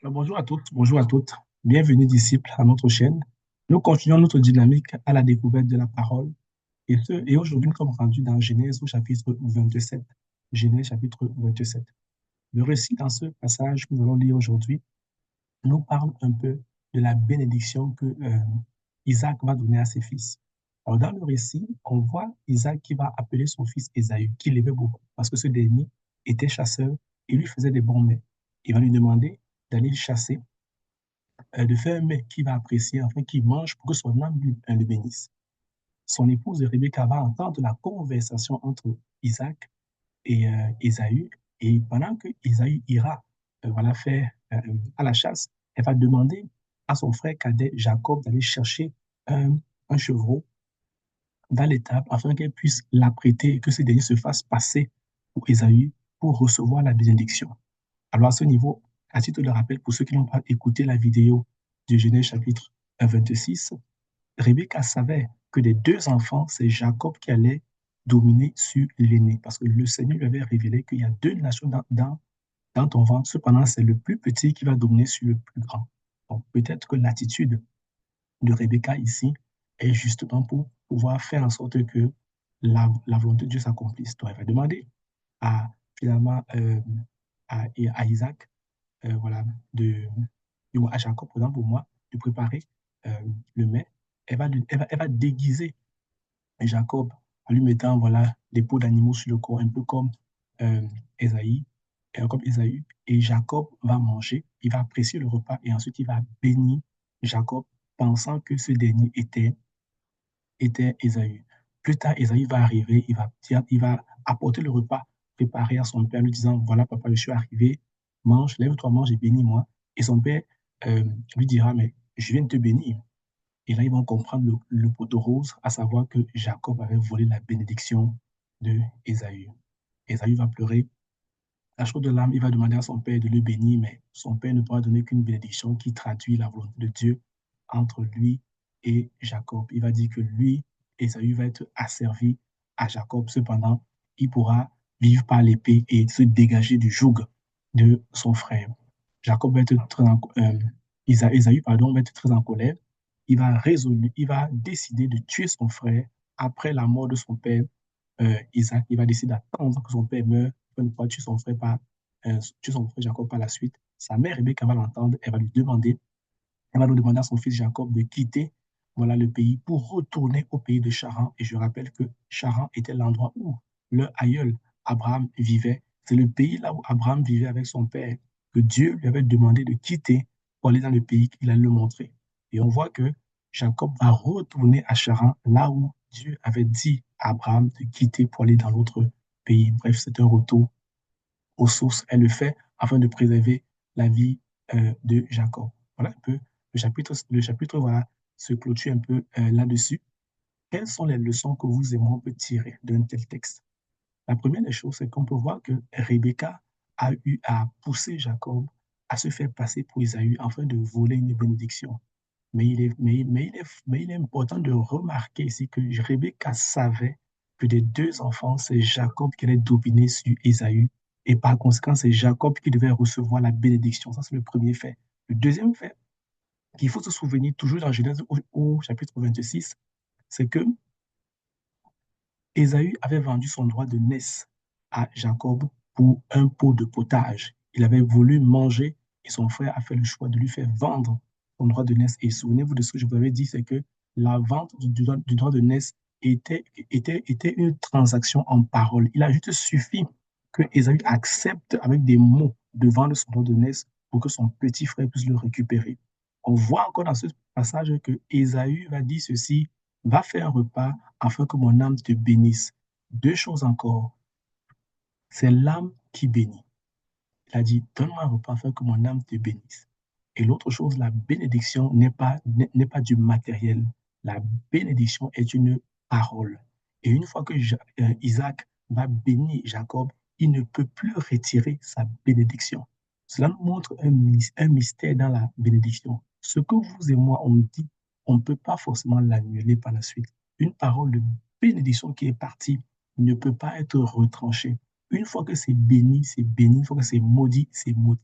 Alors, bonjour à toutes, bonjour à toutes. Bienvenue, disciples, à notre chaîne. Nous continuons notre dynamique à la découverte de la parole. Et aujourd'hui, nous sommes rendus dans Genèse au chapitre 27. Genèse chapitre 27. Le récit dans ce passage que nous allons lire aujourd'hui nous parle un peu de la bénédiction que Isaac va donner à ses fils. Alors, dans le récit, on voit Isaac qui va appeler son fils Ésaü, qui l'aimait beaucoup, parce que ce dernier était chasseur et lui faisait des bons mets. Il va lui demander d'aller chasser de faire un mets qu'il va apprécier afin qu'il mange pour que son âme le bénisse. Son épouse Rebecca va entendre la conversation entre Isaac et Ésaü. Et pendant que Ésaü ira voilà, faire à la chasse, elle va demander à son frère cadet Jacob d'aller chercher un chevreau dans l'étable afin qu'elle puisse l'apprêter et que ce dernier se fasse passer pour Ésaü pour recevoir la bénédiction. Alors à ce niveau, à titre de rappel, pour ceux qui n'ont pas écouté la vidéo de Genèse chapitre 26, Rebecca savait que des deux enfants, c'est Jacob qui allait dominer sur l'aîné, parce que le Seigneur lui avait révélé qu'il y a deux nations dans ton ventre, cependant c'est le plus petit qui va dominer sur le plus grand. Donc peut-être que l'attitude de Rebecca ici est justement pour pouvoir faire en sorte que la volonté de Dieu s'accomplisse. Donc elle va demander à finalement à Isaac voilà, à Jacob, par exemple, pour moi, de préparer euh, le mets. Elle va déguiser Jacob en lui mettant voilà, des peaux d'animaux sur le corps, un peu comme euh, Esaïe, comme Esaü. Et Jacob va manger, il va apprécier le repas et ensuite il va bénir Jacob, pensant que ce dernier était Esaü. Plus tard, Esaü va arriver, il va apporter le repas préparé à son père, lui disant, voilà, papa, je suis arrivé, mange, lève-toi, mange et bénis-moi. Et son père euh, lui dira, mais je viens de te bénir. Et là, ils vont comprendre le poteau rose, à savoir que Jacob avait volé la bénédiction de Ésaü. Ésaü va pleurer. À chaud de l'âme, il va demander à son père de le bénir, mais son père ne pourra donner qu'une bénédiction qui traduit la volonté de Dieu entre lui et Jacob. Il va dire que lui, Ésaü, va être asservi à Jacob. Cependant, il pourra vivre par l'épée et se dégager du joug de son frère. Jacob va être très en, Ésaü, pardon, va être très en colère. Il va décider de tuer son frère après la mort de son père Isaac. Il va décider d'attendre que son père meure pour ne pas tuer son frère tuer son frère Jacob par la suite. Sa mère Rebecca va l'entendre, elle va nous demander à son fils Jacob de quitter voilà, le pays pour retourner au pays de Charan. Et je rappelle que Charan était l'endroit où le aïeul Abraham vivait. C'est le pays là où Abraham vivait avec son père que Dieu lui avait demandé de quitter pour aller dans le pays qu'il allait le montrer. Et on voit que Jacob va retourner à Charan, là où Dieu avait dit à Abraham de quitter pour aller dans l'autre pays. Bref, c'est un retour aux sources. Elle le fait afin de préserver la vie de Jacob. Voilà un peu le chapitre voilà, se clôture un peu là-dessus. Quelles sont les leçons que vous et moi on peut tirer d'un tel texte? La première des choses, c'est qu'on peut voir que Rebecca a eu à pousser Jacob à se faire passer pour Isaü afin de voler une bénédiction. Mais il est important de remarquer ici que Rebecca savait que des deux enfants, c'est Jacob qui allait dominer sur Ésaü. Et par conséquent, c'est Jacob qui devait recevoir la bénédiction. Ça, c'est le premier fait. Le deuxième fait, qu'il faut se souvenir toujours dans Genèse au chapitre 26, c'est que Ésaü avait vendu son droit de naissance à Jacob pour un pot de potage. Il avait voulu manger et son frère a fait le choix de lui faire vendre son droit de naissance. Et souvenez-vous de ce que je vous avais dit, c'est que la vente du droit de naissance était une transaction en parole. Il a juste suffi que Ésaü accepte avec des mots de vendre son droit de naissance pour que son petit frère puisse le récupérer. On voit encore dans ce passage que Ésaü va dire ceci, va faire un repas afin que mon âme te bénisse. Deux choses encore, c'est l'âme qui bénit. Il a dit, donne-moi un repas afin que mon âme te bénisse. Et l'autre chose, la bénédiction n'est pas du matériel. La bénédiction est une parole. Et une fois que Isaac va bénir Jacob, il ne peut plus retirer sa bénédiction. Cela nous montre un mystère dans la bénédiction. Ce que vous et moi on dit, on ne peut pas forcément l'annuler par la suite. Une parole de bénédiction qui est partie ne peut pas être retranchée. Une fois que c'est béni, c'est béni. Une fois que c'est maudit, c'est maudit.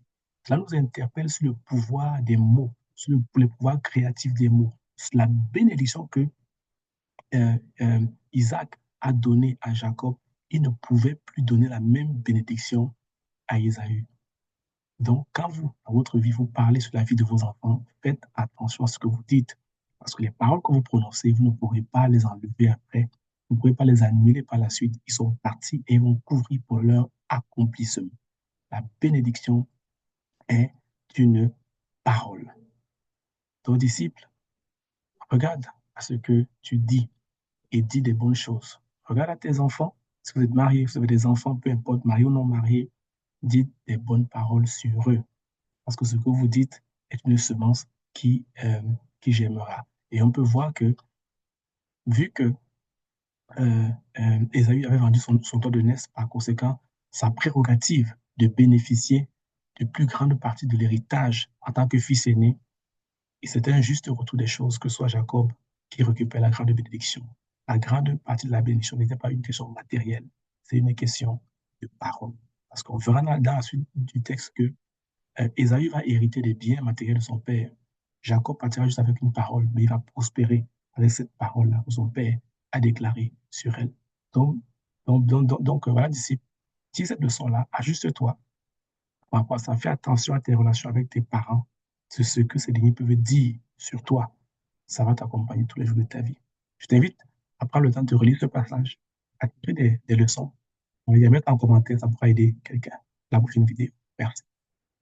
Cela nous interpelle sur le pouvoir des mots, sur le pouvoir créatif des mots, sur la bénédiction que Isaac a donnée à Jacob. Il ne pouvait plus donner la même bénédiction à Ésaü. Donc, quand vous, dans votre vie, vous parlez sur la vie de vos enfants, faites attention à ce que vous dites. Parce que les paroles que vous prononcez, vous ne pourrez pas les enlever après. Vous ne pourrez pas les annuler par la suite. Ils sont partis et vont couvrir pour leur accomplissement. La bénédiction est une parole. Ton disciple, regarde à ce que tu dis et dis des bonnes choses. Regarde à tes enfants. Si vous êtes marié, si vous avez des enfants, peu importe, mariés ou non mariés, dites des bonnes paroles sur eux. Parce que ce que vous dites est une semence qui germera. Et on peut voir que, vu que Ésaü avait vendu son toit de Ness, par conséquent, sa prérogative de bénéficier de plus grande partie de l'héritage en tant que fils aîné, et c'était un juste retour des choses que soit Jacob qui récupère la grande bénédiction. La grande partie de la bénédiction n'était pas une question matérielle, c'est une question de parole. Parce qu'on verra dans la suite du texte que Ésaü va hériter des biens matériels de son père. Jacob partira juste avec une parole, mais il va prospérer avec cette parole-là que son père a déclarée sur elle. Donc, voilà, disciple, dis cette leçon-là, ajuste-toi par rapport à ça. Fais attention à tes relations avec tes parents, sur ce que ces derniers peuvent dire sur toi. Ça va t'accompagner tous les jours de ta vie. Je t'invite à prendre le temps de relire ce passage, à tirer des leçons. On va les mettre en commentaire, ça pourra aider quelqu'un. La prochaine vidéo. Merci.